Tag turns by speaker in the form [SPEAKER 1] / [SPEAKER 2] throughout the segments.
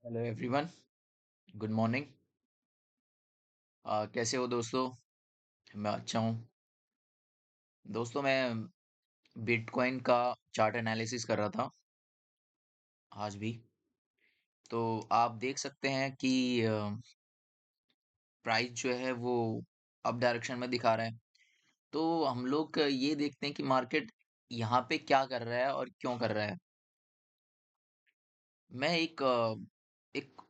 [SPEAKER 1] Hello everyone. Good morning. कैसे हो दोस्तों? मैं अच्छा हूँ। दोस्तों, मैं बिटकॉइन का चार्ट एनालिसिस कर रहा था आज भी। तो आप देख सकते हैं कि प्राइस जो है वो अप डायरेक्शन में दिखा रहा है। तो हम लोग ये देखते हैं कि मार्केट यहाँ पे क्या कर रहा है और क्यों कर रहा है। मैं एक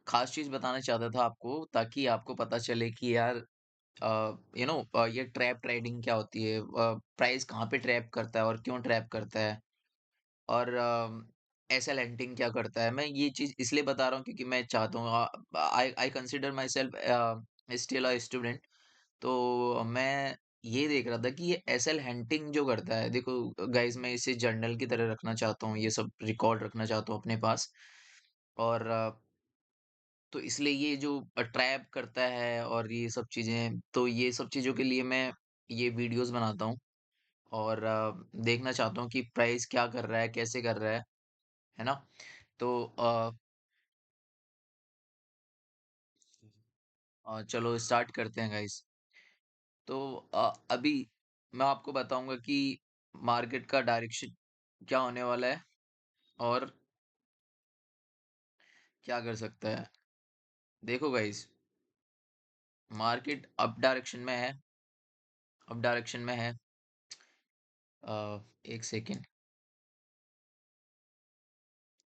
[SPEAKER 1] खास चीज़ बताना चाहता था आपको, ताकि आपको पता चले कि यार ये ट्रैप ट्रेडिंग क्या होती है, प्राइस कहाँ पे ट्रैप करता है और क्यों ट्रैप करता है, और एसएल हंटिंग क्या करता है। मैं ये चीज़ इसलिए बता रहा हूँ क्योंकि मैं चाहता हूँ, I I consider myself still a student. तो मैं ये देख रहा था कि ये एसएल हंटिंग जो करता है, देखो गाइज, मैं इसे जर्नल की तरह रखना चाहता हूँ, ये सब रिकॉर्ड रखना चाहता हूँ अपने पास। और तो इसलिए ये जो ट्रैप करता है और ये सब चीज़ें, तो ये सब चीज़ों के लिए मैं ये वीडियोस बनाता हूँ। और देखना चाहता हूँ कि प्राइस क्या कर रहा है, कैसे कर रहा है ना? तो चलो स्टार्ट करते हैं गाइस। तो अभी मैं आपको बताऊंगा कि मार्केट का डायरेक्शन क्या होने वाला है और क्या कर सकता है। देखो गाइस, मार्केट अप डायरेक्शन में है। अप डायरेक्शन में है। एक सेकेंड,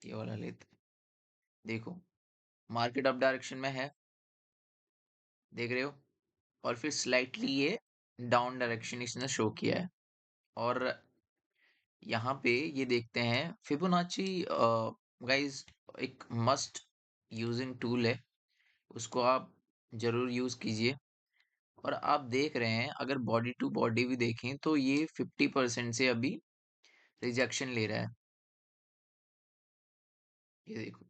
[SPEAKER 1] ये वाला लेते हैं। देखो, मार्केट अप डायरेक्शन में है, देख रहे हो? और फिर स्लाइटली ये डाउन डायरेक्शन इसने शो किया है। और यहाँ पे ये देखते हैं फिबोनाची। गाइस, एक मस्ट यूजिंग टूल है, उसको आप जरूर यूज कीजिए। और आप देख रहे हैं, अगर बॉडी टू बॉडी भी देखें तो ये 50% से अभी रिजेक्शन ले रहा है। ये देखो,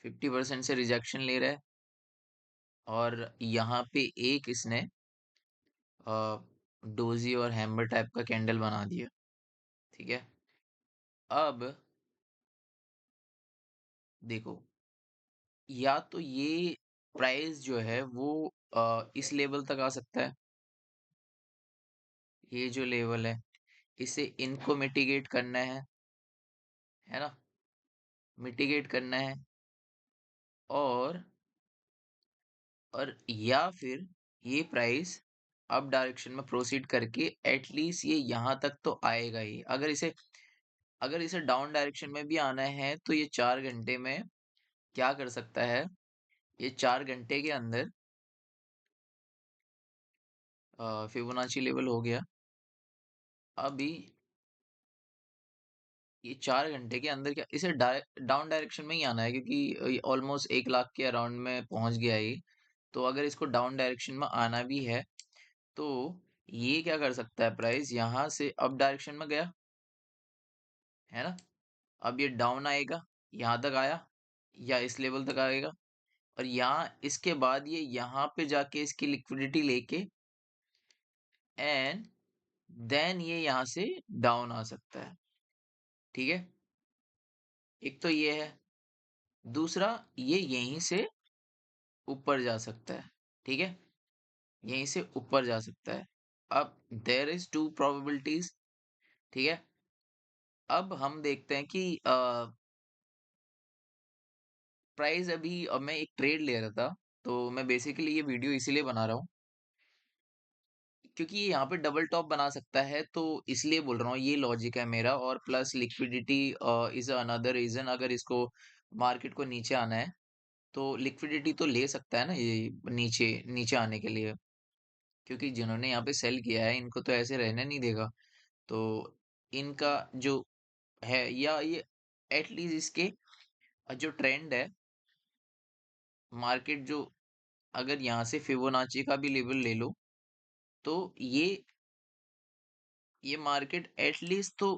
[SPEAKER 1] 50% से रिजेक्शन ले रहा है। और यहाँ पे एक इसने डोजी और हैमर टाइप का कैंडल बना दिया। ठीक है। अब देखो, या तो ये प्राइस जो है वो इस लेवल तक आ सकता है। ये जो लेवल है, इसे इनको मिटिगेट करना है ना? मिटिगेट करना है। और या फिर ये प्राइस अप डायरेक्शन में प्रोसीड करके एटलीस्ट ये यहाँ तक तो आएगा ही। अगर इसे डाउन डायरेक्शन में भी आना है तो ये 4 घंटे में क्या कर सकता है। ये 4 घंटे के अंदर फिबोनाची लेवल हो गया। अभी ये 4 घंटे के अंदर क्या इसे डाउन डायरेक्शन में ही आना है, क्योंकि ऑलमोस्ट 1 लाख के अराउंड में पहुंच गया ये। तो अगर इसको डाउन डायरेक्शन में आना भी है तो ये क्या कर सकता है, प्राइस यहाँ से अप डायरेक्शन में गया, है ना? अब ये डाउन आएगा, यहाँ तक आया या इस लेवल तक आएगा। और यहाँ इसके बाद ये यहाँ पे जाके इसकी लिक्विडिटी लेके एंड देन ये यहाँ से डाउन आ सकता है। ठीक है। एक तो ये है। दूसरा, ये यहीं से ऊपर जा सकता है। ठीक है। यहीं से ऊपर जा सकता है। अब देयर इज टू प्रोबेबिलिटीज। ठीक है। अब हम देखते हैं कि प्राइस अभी, अब मैं एक ट्रेड ले रहा था। तो मैं बेसिकली ये वीडियो इसीलिए बना रहा हूँ क्योंकि ये यहाँ पे डबल टॉप बना सकता है, तो इसलिए बोल रहा हूँ, ये लॉजिक है मेरा। और plus liquidity is another reason. अगर इसको मार्केट को नीचे आना है तो लिक्विडिटी तो ले सकता है ना ये, नीचे नीचे आने के लिए। क्योंकि जिन्होंने यहाँ पे सेल किया है इनको तो ऐसे रहने नहीं देगा। तो इनका जो है, या ये एटलीस्ट इसके जो ट्रेंड है, मार्केट जो, अगर यहाँ से फिबोनाची का भी लेवल ले लो तो ये मार्केट एटलीस्ट तो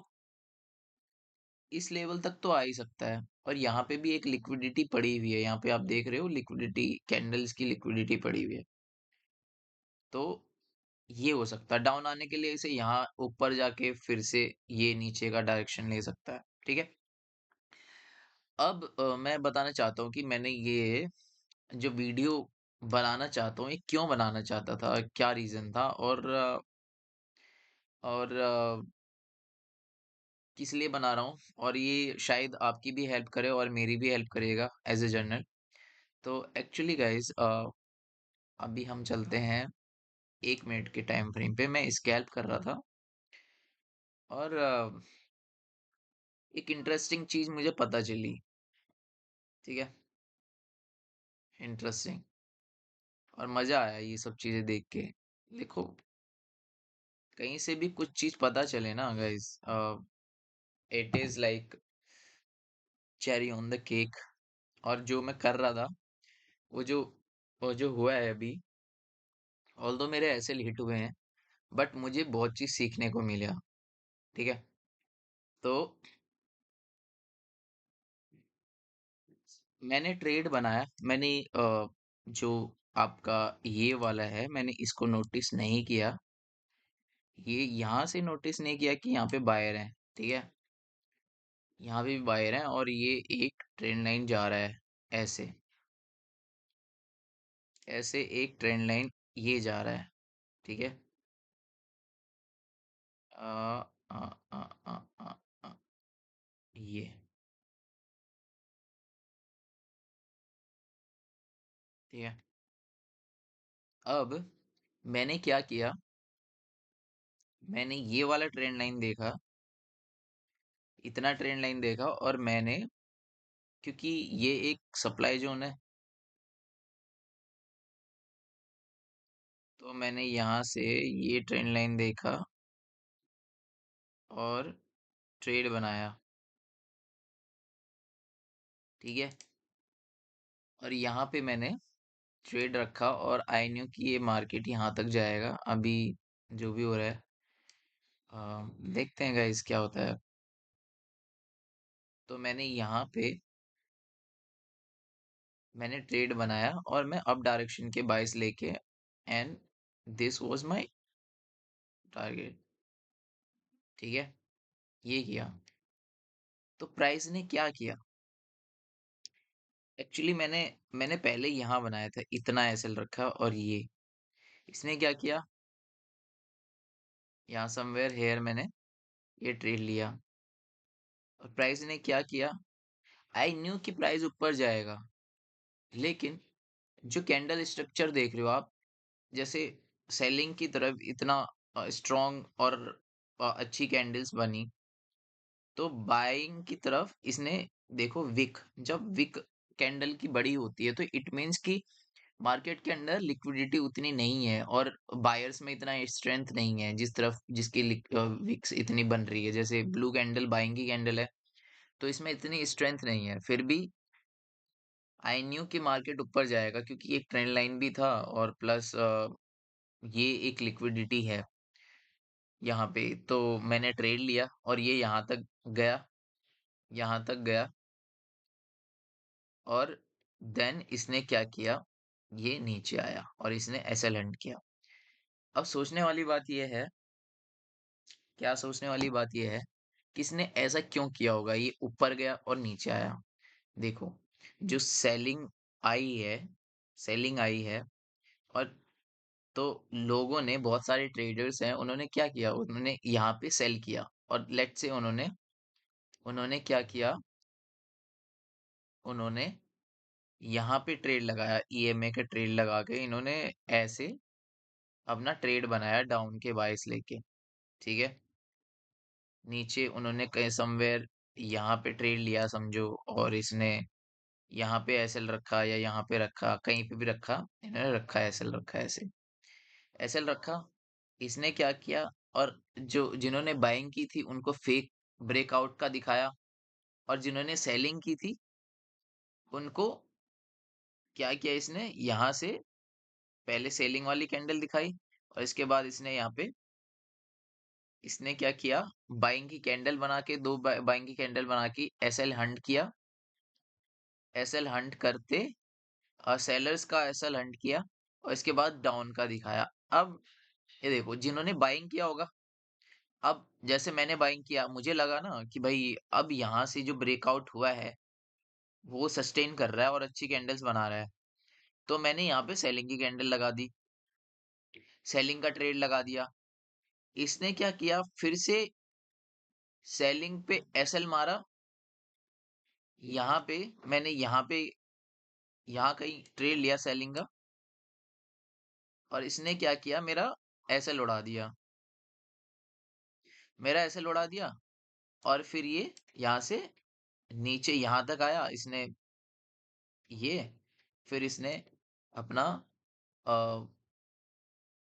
[SPEAKER 1] इस लेवल तक तो आ ही सकता है। और यहाँ पे भी एक लिक्विडिटी पड़ी हुई है, यहाँ पे आप देख रहे हो लिक्विडिटी, कैंडल्स की लिक्विडिटी पड़ी हुई है। तो ये हो सकता है डाउन आने के लिए, इसे यहाँ ऊपर जाके फिर से ये नीचे का डायरेक्शन ले सकता है। ठीक है। अब मैं बताना चाहता हूँ कि मैंने ये जो वीडियो बनाना चाहता हूँ, ये क्यों बनाना चाहता था, क्या रीज़न था और किस लिए बना रहा हूँ और ये शायद आपकी भी हेल्प करे और मेरी भी हेल्प करेगा एज़ अ जर्नल। तो एक्चुअली गाइज़ अभी हम चलते हैं 1 मिनट के टाइम फ्रेम पे। मैं स्कैल्प कर रहा था और एक इंटरेस्टिंग चीज़ मुझे पता चली, ठीक है? इंटरेस्टिंग और मज़ा आया ये सब चीज़ें देख के। देखो, कहीं से भी कुछ चीज़ पता चले ना guys, it is like cherry on the cake. और जो मैं कर रहा था, वो जो वो जो हुआ है अभी, ऑल्दो मेरे एसएल हिट हुए हैं, बट मुझे बहुत चीज़ सीखने को मिला, ठीक है? तो मैंने ट्रेड बनाया, मैंने जो आपका ये वाला है, मैंने इसको नोटिस नहीं किया। ये यहाँ से नोटिस नहीं किया कि यहाँ पे बायर हैं, ठीक है? यहाँ पे भी बायर हैं और ये एक ट्रेंड लाइन जा रहा है, ऐसे। ऐसे एक ट्रेंड लाइन ये जा रहा है, ठीक है? अ, अ, अ, अ, अ, अ, ये, ठीक है? अब मैंने क्या किया, मैंने ये वाला ट्रेंड लाइन देखा, इतना ट्रेंड लाइन देखा और मैंने, क्योंकि ये एक सप्लाई ज़ोन है, तो मैंने यहाँ से ये ट्रेंड लाइन देखा और ट्रेड बनाया, ठीक है? और यहाँ पे मैंने ट्रेड रखा और आई न्यू कि ये मार्केट यहाँ तक जाएगा। अभी जो भी हो रहा है, देखते हैं गाइस क्या होता है। तो मैंने यहाँ पे मैंने ट्रेड बनाया और मैं अप डायरेक्शन के बाइस लेके, and this was my target, ठीक है? ये किया। तो प्राइस ने क्या किया, एक्चुअली मैंने मैंने पहले यहाँ बनाया था, इतना एसएल रखा और ये इसने क्या किया, यहाँ समवेयर हेयर मैंने ये ट्रेड लिया और प्राइस ने क्या किया, आई न्यू कि प्राइस ऊपर जाएगा, लेकिन जो कैंडल स्ट्रक्चर देख रहे हो आप, जैसे सेलिंग की तरफ इतना स्ट्रॉन्ग और अच्छी कैंडल्स बनी, तो बाइंग की तरफ इसने, देखो विक, जब विक कैंडल की बड़ी होती है तो इट मीन्स कि मार्केट के अंदर लिक्विडिटी उतनी नहीं है और बायर्स में इतना स्ट्रेंथ नहीं है जिस तरफ जिसकी विक्स इतनी बन रही है। जैसे ब्लू कैंडल बाइंग की कैंडल है, तो इसमें इतनी स्ट्रेंथ नहीं है, फिर भी आई न्यू कि मार्केट ऊपर जाएगा क्योंकि एक ट्रेंड लाइन भी था और प्लस ये एक लिक्विडिटी है यहाँ पे। तो मैंने ट्रेड लिया और ये यहाँ तक गया, यहाँ तक गया और देन इसने क्या किया, ये नीचे आया और इसने ऐसे लैंड किया। अब सोचने वाली बात ये है, क्या सोचने वाली बात ये है कि इसने ऐसा क्यों किया होगा, ये ऊपर गया और नीचे आया। देखो, जो सेलिंग आई है और तो लोगों ने, बहुत सारे ट्रेडर्स हैं, उन्होंने क्या किया, उन्होंने यहाँ पे सेल किया और लेट्स से उन्होंने उन्होंने क्या किया, उन्होंने यहाँ पे ट्रेड लगाया, ईएमए का ट्रेड लगा के इन्होंने ऐसे अपना ट्रेड बनाया डाउन के बायस लेके, ठीक है? नीचे उन्होंने कहीं समवेयर यहाँ पे ट्रेड लिया समझो, और इसने यहाँ पे एसएल रखा या यहाँ पे रखा, कहीं पे भी रखा, इन्होंने रखा एसएल रखा, ऐसे एसएल रखा। इसने क्या किया, और जो जिन्होंने बाइंग की थी उनको फेक ब्रेकआउट का दिखाया और जिन्होंने सेलिंग की थी उनको क्या किया, इसने यहाँ से पहले सेलिंग वाली कैंडल दिखाई और इसके बाद इसने क्या किया, बाइंग की कैंडल बना के, दो बाइंग की कैंडल बना के एसएल हंट किया। एसएल हंट करते सेलर्स का एसएल हंट किया और इसके बाद डाउन का दिखाया। अब ये देखो, जिन्होंने बाइंग किया होगा, अब जैसे मैंने बाइंग किया, मुझे लगा ना कि भाई अब यहाँ से जो ब्रेकआउट हुआ है, वो सस्टेन कर रहा है और अच्छी कैंडल्स बना रहा है। तो मैंने यहाँ पे सेलिंग की कैंडल लगा दी, सेलिंग का ट्रेड लगा दिया। इसने क्या किया, फिर से सेलिंग पे एसएल मारा, यहाँ पे मैंने यहाँ कहीं ट्रेड लिया सेलिंग का, और इसने क्या किया, मेरा एसएल उड़ा दिया, मेरा एसएल उड़ा दिया। और फिर ये यहाँ से नीचे यहाँ तक आया, इसने ये फिर इसने अपना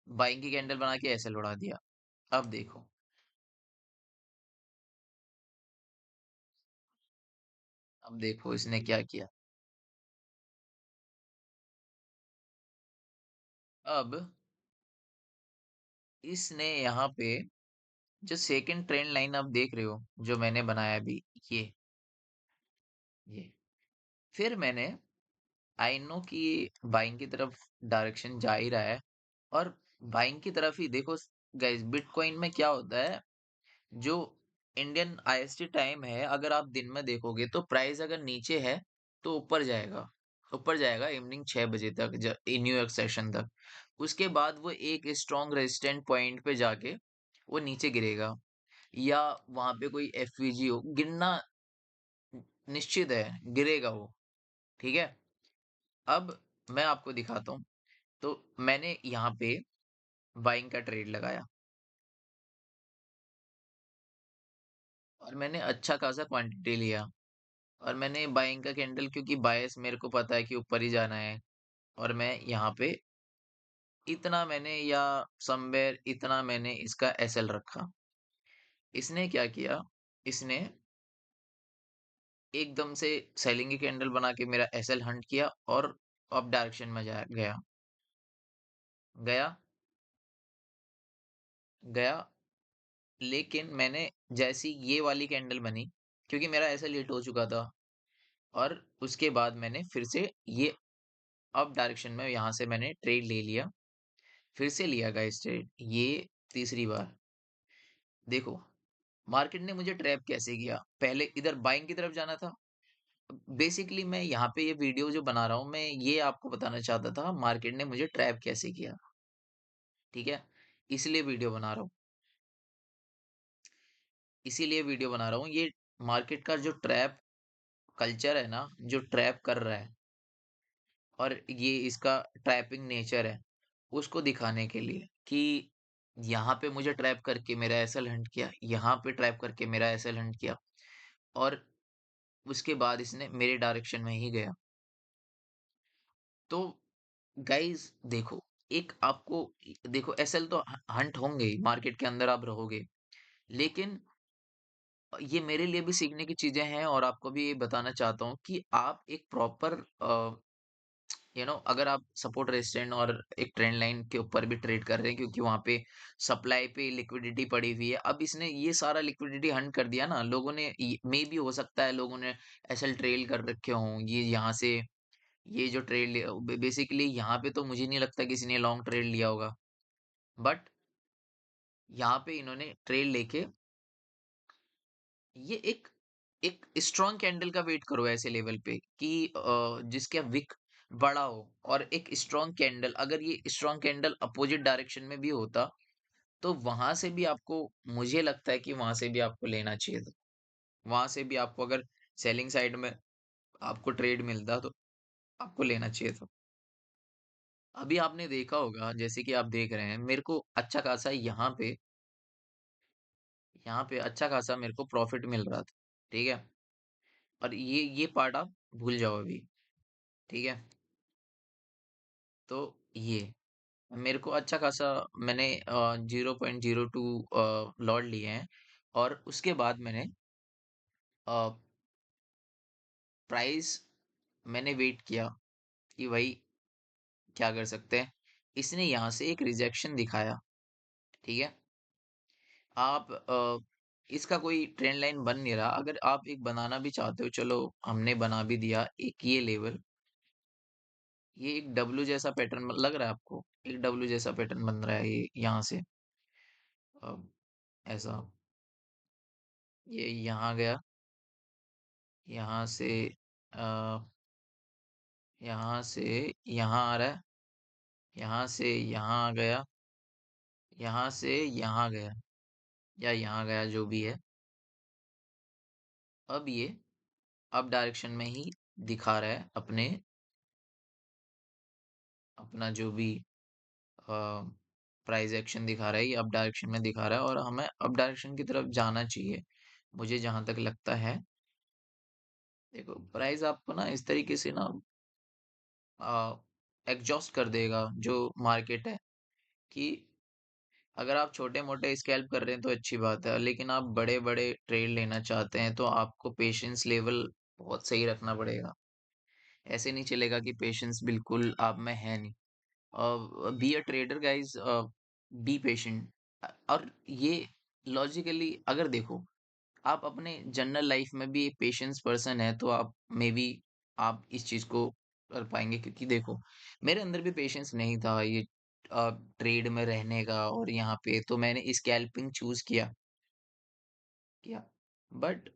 [SPEAKER 1] बाइंग की कैंडल बना के एसएल उड़ा दिया। अब देखो, अब देखो इसने क्या किया। अब इसने यहाँ पे जो सेकंड ट्रेंड लाइन आप देख रहे हो, जो मैंने बनाया अभी, ये फिर मैंने आई नो कि बाइंग की तरफ डायरेक्शन जा ही रहा है, और बाइंग की तरफ ही देखो गाइस, बिटकॉइन में क्या होता है, जो इंडियन आईएसटी टाइम है, अगर आप दिन में देखोगे तो प्राइस अगर नीचे है तो ऊपर जाएगा इवनिंग 6 बजे तक, न्यूयॉर्क सेशन तक। उसके बाद वो एक स्ट्रॉन्ग रेजिस्टेंट पॉइंट पे जाके वो नीचे गिरेगा, या वहां पे कोई एफवीजी हो, गिरना निश्चित है, गिरेगा वो। ठीक है। अब मैं आपको दिखाता हूँ। तो मैंने यहाँ पे बाइंग का ट्रेड लगाया, और मैंने अच्छा खासा क्वांटिटी लिया, और मैंने बाइंग का कैंडल, क्योंकि बायस मेरे को पता है कि ऊपर ही जाना है, और मैं यहाँ पे इतना मैंने, या समवेयर इतना मैंने इसका एसएल रखा। इसने क्या किया, इसने एकदम से सेलिंग की कैंडल बना के मेरा एसएल हंट किया, और अप डायरेक्शन में जा गया, गया, गया। लेकिन मैंने जैसी ये वाली कैंडल बनी, क्योंकि मेरा एसएल हिट हो चुका था, और उसके बाद मैंने फिर से ये अप डायरेक्शन में यहाँ से मैंने ट्रेड ले लिया, फिर से लिया गाइस ट्रेड, ये तीसरी बार। देखो मार्केट ने मुझे ट्रैप कैसे किया, पहले इधर बाइंग की तरफ जाना था। बेसिकली मैं यहाँ पे ये वीडियो जो बना रहा हूँ, मैं ये आपको बताना चाहता था मार्केट ने मुझे ट्रैप कैसे किया। ठीक है, इसलिए वीडियो बना रहा हूँ, इसीलिए वीडियो बना रहा हूँ। ये मार्केट का जो ट्रैप कल्चर है ना, जो ट्रैप कर रहा है, और ये इसका ट्रैपिंग नेचर है, उसको दिखाने के लिए कि यहाँ पे मुझे ट्रैप करके मेरा एसएल हंट किया, यहाँ पे ट्रैप करके मेरा एसएल हंट किया, और उसके बाद इसने मेरे डायरेक्शन में ही गया। तो गाइस देखो, एक आपको, देखो एसएल तो हंट होंगे ही, मार्केट के अंदर आप रहोगे, लेकिन ये मेरे लिए भी सीखने की चीजें हैं, और आपको भी ये बताना चाहता हूँ कि आप एक प्रॉपर अगर आप सपोर्ट रेजिस्टेंट और एक ट्रेंड लाइन के ऊपर भी ट्रेड कर रहे हैं, क्योंकि वहां पे सप्लाई पे लिक्विडिटी पड़ी हुई है, अब इसने ये सारा लिक्विडिटी हंट कर दिया ना, लोगों ने, मे भी हो सकता है लोगों ने एसएल ट्रेल कर रखे हों, ये यहाँ से ये जो ट्रेड, बेसिकली यहाँ पे तो मुझे नहीं लगता किसी ने लॉन्ग ट्रेड लिया होगा, बट यहाँ पे इन्होंने ट्रेड लेके, ये एक एक स्ट्रॉन्ग कैंडल का वेट करो ऐसे लेवल पे कि जिसका विक बड़ा हो, और एक स्ट्रॉन्ग कैंडल, अगर ये स्ट्रॉन्ग कैंडल अपोजिट डायरेक्शन में भी होता, तो वहां से भी आपको, मुझे लगता है कि वहां से भी आपको लेना चाहिए था, वहां से भी आपको, अगर सेलिंग साइड में आपको ट्रेड मिलता तो आपको लेना चाहिए था। अभी आपने देखा होगा, जैसे कि आप देख रहे हैं, मेरे को अच्छा खासा यहाँ पे अच्छा खासा मेरे को प्रॉफिट मिल रहा था। ठीक है, और ये पार्ट आप भूल जाओ अभी। ठीक है, तो ये मेरे को अच्छा खासा, मैंने 0.02 लॉट लिए हैं, और उसके बाद मैंने प्राइस, मैंने वेट किया कि भाई क्या कर सकते हैं। इसने यहाँ से एक रिजेक्शन दिखाया। ठीक है, आप इसका कोई ट्रेंड लाइन बन नहीं रहा, अगर आप एक बनाना भी चाहते हो, चलो हमने बना भी दिया एक ये लेवल, ये एक डब्ल्यू जैसा पैटर्न लग रहा है आपको, एक डब्ल्यू जैसा पैटर्न बन रहा है ये यहाँ से, अ, ऐसा, ये यहाँ गया, यहाँ से अ, यहाँ से यहाँ आ रहा है, यहाँ से यहाँ आ गया, यहाँ से यहाँ गया या यहाँ गया जो भी है। अब ये अप डायरेक्शन में ही दिखा रहा है अपने अपना जो भी प्राइस एक्शन दिखा रहा है, ये अप डायरेक्शन में दिखा रहा है और हमें अप डायरेक्शन की तरफ जाना चाहिए, मुझे जहां तक लगता है। देखो प्राइस आपको ना इस तरीके से ना एग्जॉस्ट कर देगा जो मार्केट है, कि अगर आप छोटे मोटे स्कैल्प कर रहे हैं तो अच्छी बात है, लेकिन आप बड़े बड़े ट्रेड लेना चाहते हैं तो आपको पेशेंस लेवल बहुत सही रखना पड़ेगा। ऐसे नहीं चलेगा कि पेशेंस बिल्कुल आप में है नहीं। Be a trader guys, be patient. और ये लॉजिकली अगर देखो, आप अपने जनरल लाइफ में भी एक पेशेंस पर्सन है तो आप मे बी आप इस चीज को कर पाएंगे, क्योंकि देखो मेरे अंदर भी पेशेंस नहीं था ये ट्रेड में रहने का, और यहाँ पे तो मैंने स्कैल्पिंग चूज किया। बट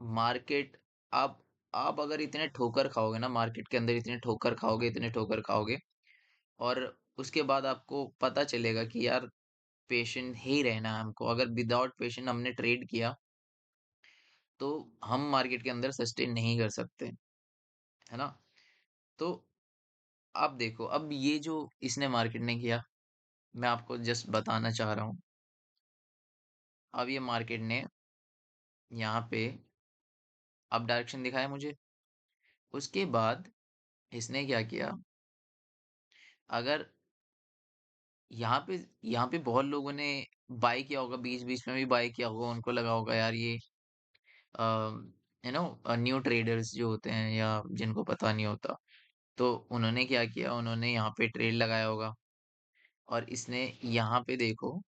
[SPEAKER 1] मार्केट, आप आप अगर इतने ठोकर खाओगे ना, मार्केट के अंदर इतने ठोकर खाओगे, इतने ठोकर खाओगे, और उसके बाद आपको पता चलेगा कि यार पेशेंट ही रहना है हमको। अगर विदाउट पेशेंट हमने ट्रेड किया तो हम मार्केट के अंदर सस्टेन नहीं कर सकते, है ना। तो आप देखो अब ये जो इसने मार्केट ने किया, मैं आपको जस्ट बताना चाह रहा हूँ। अब ये मार्केट ने यहाँ पे अप डायरेक्शन दिखाया मुझे, उसके बाद इसने क्या किया, अगर यहाँ पे बहुत लोगों ने बाय किया होगा, बीच बीच में भी बाय किया होगा, उनको लगा होगा यार ये यू नो न्यू ट्रेडर्स जो होते हैं या जिनको पता नहीं होता, तो उन्होंने क्या किया, उन्होंने यहाँ पे ट्रेड लगाया होगा। और इसने यहाँ पे देखो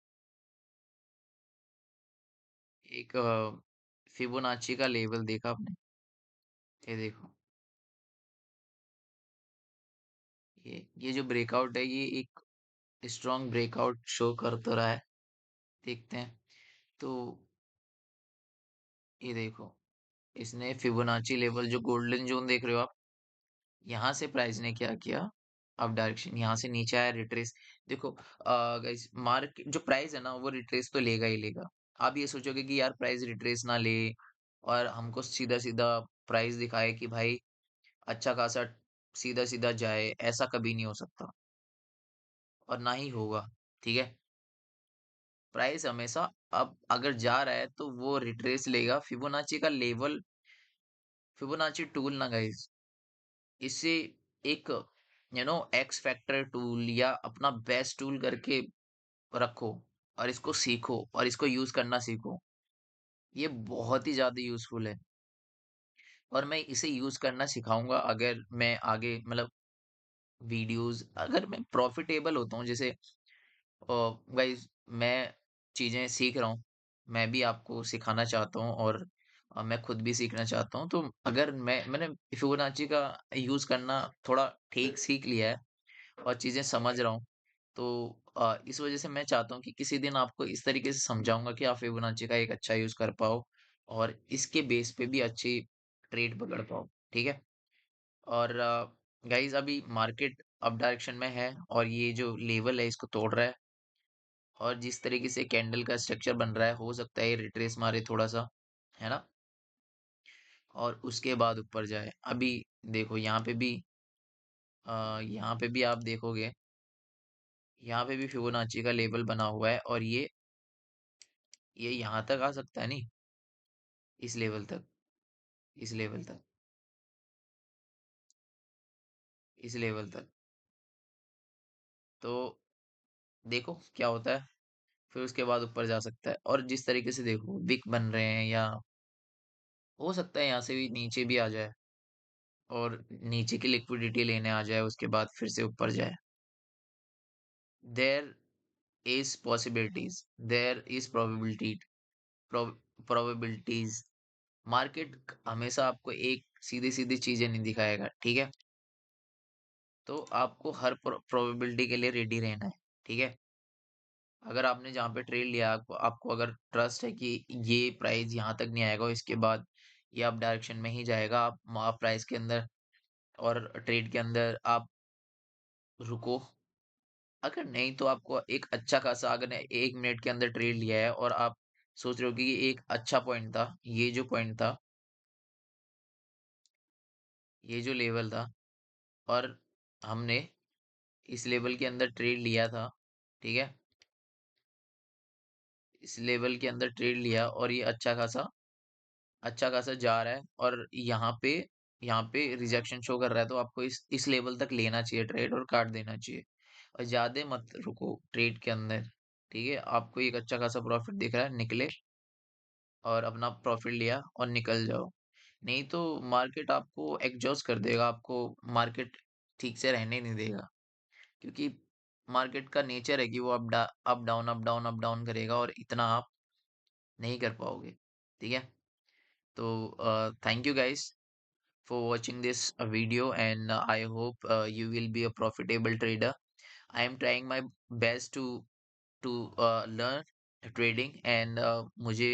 [SPEAKER 1] एक फिबोनाची का लेवल देखा आपने, ये देखो, ये जो ब्रेकआउट है ये एक स्ट्रॉन्ग ब्रेकआउट शो कर तो रहा है, देखते हैं। तो ये देखो, इसने फिबोनाची लेवल जो गोल्डन जोन देख रहे हो आप, यहाँ से प्राइस ने क्या किया, अप डायरेक्शन यहाँ से नीचे आया, रिट्रेस। देखो गाइस, मार्केट जो प्राइस है ना वो रिट्रेस तो लेगा ही लेगा। आप ये सोचोगे कि यार प्राइस रिट्रेस ना ले और हमको सीधा सीधा प्राइस दिखाए कि भाई अच्छा खासा सीधा सीधा जाए, ऐसा कभी नहीं हो सकता और ना ही होगा, ठीक है। प्राइस हमेशा अब अगर जा रहा है तो वो रिट्रेस लेगा। फिबोनाची का लेवल, फिबोनाची टूल ना गाइस, इसे एक एक्स फैक्टर टूल या अपना बेस्ट टूल करके रखो, और इसको सीखो और इसको यूज करना सीखो। ये बहुत ही ज्यादा यूजफुल है और मैं इसे यूज करना सिखाऊंगा अगर मैं आगे मतलब वीडियोस, अगर मैं प्रॉफिटेबल होता हूँ। जैसे गाइस, मैं चीजें सीख रहा हूँ, मैं भी आपको सिखाना चाहता हूँ, और मैं खुद भी सीखना चाहता हूँ। तो अगर मैंने फिबोनाची का यूज करना थोड़ा ठीक सीख लिया है और चीजें समझ रहा हूँ, तो इस वजह से मैं चाहता हूँ कि किसी दिन आपको इस तरीके से समझाऊंगा कि आप फिबोनाची का एक अच्छा यूज कर पाओ और इसके बेस पे भी अच्छी ट्रेड पकड़ पाओ, ठीक है। और गाइस अभी मार्केट अप डायरेक्शन में है और ये जो लेवल है इसको तोड़ रहा है, और जिस तरीके से कैंडल का स्ट्रक्चर बन रहा है हो सकता है ये रिट्रेस मारे थोड़ा सा, है ना, और उसके बाद ऊपर जाए। अभी देखो यहाँ पे भी यहाँ पे भी आप देखोगे, यहाँ पे भी फिबोनाची का लेवल बना हुआ है और ये यहाँ तक आ सकता है नहीं, इस लेवल तक, इस लेवल तक, इस लेवल तक। तो देखो क्या होता है, फिर उसके बाद ऊपर जा सकता है। और जिस तरीके से देखो विक बन रहे हैं, या हो सकता है यहाँ से भी नीचे भी आ जाए और नीचे की लिक्विडिटी लेने आ जाए, उसके बाद फिर से ऊपर जाए। There is possibilities, there is probabilities. Market हमेशा आपको एक सीधी सीधी चीजें नहीं दिखाएगा, ठीक है। तो आपको हर प्रोबेबिलिटी के लिए रेडी रहना है, ठीक है। अगर आपने जहाँ पे ट्रेड लिया, आपको आपको अगर ट्रस्ट है कि ये प्राइस यहाँ तक नहीं आएगा, इसके बाद ये अप डायरेक्शन में ही जाएगा। आप प्राइस के अंदर और ट्रेड के अंदर आप रुको। अगर नहीं तो आपको एक अच्छा खासा, अगर 1 मिनट के अंदर ट्रेड लिया है और आप सोच रहे हो कि ये एक अच्छा पॉइंट था, ये जो पॉइंट था, ये जो लेवल था, और हमने इस लेवल के अंदर ट्रेड लिया था, ठीक है? इस लेवल के अंदर ट्रेड लिया और ये अच्छा खासा जा रहा है, और यहाँ पे रिजेक्शन शो कर रहा है, तो आपको इस लेवल तक लेना चाहिए ट्रेड और काट देना चाहिए, और ज्यादा मत रुको ट्रेड के अंदर। ठीक है, आपको एक अच्छा खासा प्रॉफिट दिख रहा है, निकले और अपना प्रॉफिट लिया और निकल जाओ। नहीं तो मार्केट आपको एग्जॉस्ट कर देगा, आपको मार्केट ठीक से रहने नहीं देगा, क्योंकि मार्केट का नेचर है कि वो up down up down up down करेगा, और इतना आप नहीं कर पाओगे। ठीक है, तो thank you guys for watching this video, and I hope you will be a profitable trader. I am trying my best to learn trading, and मुझे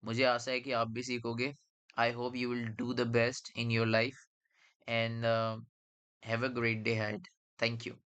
[SPEAKER 1] मुझे आशा है कि आप भी सीखोगे। I hope you will do the best in your life, and have a great day ahead. Thank you.